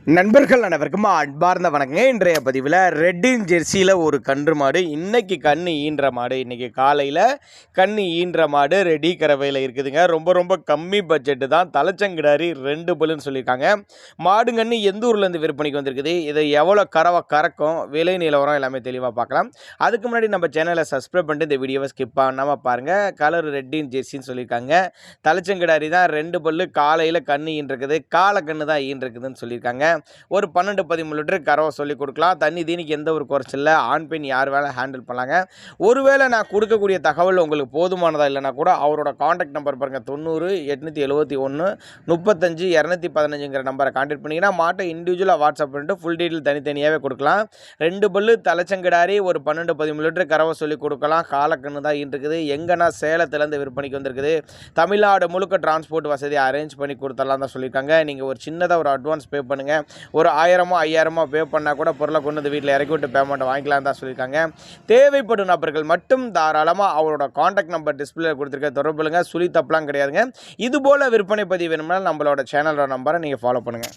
நண்பர்கள் அனைவருக்கும் அன்பார்ந்த வணக்கங்க. இன்றைய பதிவில் ரெட்டின் ஜெர்சியில் ஒரு கன்று மாடு, இன்றைக்கி கன்று ஈன்ற மாடு, இன்றைக்கி காலையில் கன்று ஈன்ற மாடு ரெடி கறவையில் இருக்குதுங்க. ரொம்ப ரொம்ப கம்மி பட்ஜெட்டு தான். தலைச்சங்கிடாரி 2 பல்லுன்னு சொல்லியிருக்காங்க. மாடுங்கன்று எந்த ஊர்லேருந்து விற்பனைக்கு வந்திருக்குது, இதை எவ்வளோ கறவை கறக்கும், விலை நிலவரம் எல்லாமே தெளிவாக பார்க்கலாம். அதுக்கு முன்னாடி நம்ம சேனலை சப்ஸ்கிரைப் பண்ணிட்டு இந்த வீடியோவை ஸ்கிப் பண்ணாமல் பாருங்கள். கலர் ரெட்டின் ஜெர்சின்னு சொல்லியிருக்காங்க. தலைச்சங்கிடாரி தான் 2 பல்லு, காலையில் கன்று ஈன்றிருக்குது, காலை கன்று தான் ஈன்றிருக்குதுன்னு சொல்லியிருக்காங்க. ஒரு 12-13 லிட்டர் கறவை சொல்லி கொடுக்கலாம். தண்ணி தீனிக்கு எந்த ஒரு குறைச்சல் இல்லை. ஆண் பெண் யார் வேலை ஹேண்டில் பண்ணலாங்க. ஒருவேளை நான் கொடுக்கக்கூடிய தகவல் உங்களுக்கு போதுமானதாக இல்லைனா கூட அவரோட காண்டாக்ட் நம்பர் பாருங்கள், 90 871 35 215ங்கிற நம்பரை கான்டாக்ட் பண்ணிங்கன்னா மாட்டை இண்டிவிஜுவலாக வாட்ஸ்அப் பண்ணிட்டு ஃபுல் டீட்டெயில் தனித்தனியாகவே கொடுக்கலாம். 2 பல்லு தலைச்சங்கிடாரி ஒரு 12-13 லிட்டர் கறவை சொல்லி கொடுக்கலாம். காலக்கண்ணு தான் இருக்குது. எங்கன்னா சேலத்துலேருந்து விற்பனைக்கு வந்திருக்குது. தமிழ்நாடு முழுக்க டிரான்ஸ்போர்ட் வசதி அரேஞ்ச் பண்ணி கொடுத்துடலாம் தான் சொல்லியிருக்காங்க. நீங்கள் ஒரு சின்னதாக ஒரு அட்வான்ஸ் பே பண்ணுங்கள். ஒரு 1000மோ 5000மோ பே பண்ணால் கூட பொருளை கொண்டு வந்து வீட்டில் இறக்கி விட்டு பேமெண்ட் வாங்கிக்கலாம் தான் சொல்லியிருக்காங்க. தேவைப்படும் நபர்கள் மட்டும் தாராளமாக அவரோட காண்டாக்ட் நம்பர் டிஸ்பிளே கொடுத்துருக்க தொடர்புங்க. சுழி தப்பெலாம் கிடையாதுங்க. இதுபோல் விற்பனை பதிவு வேணும்னா நம்மளோட சேனலோட நம்பரை நீங்கள் ஃபாலோ பண்ணுங்கள்.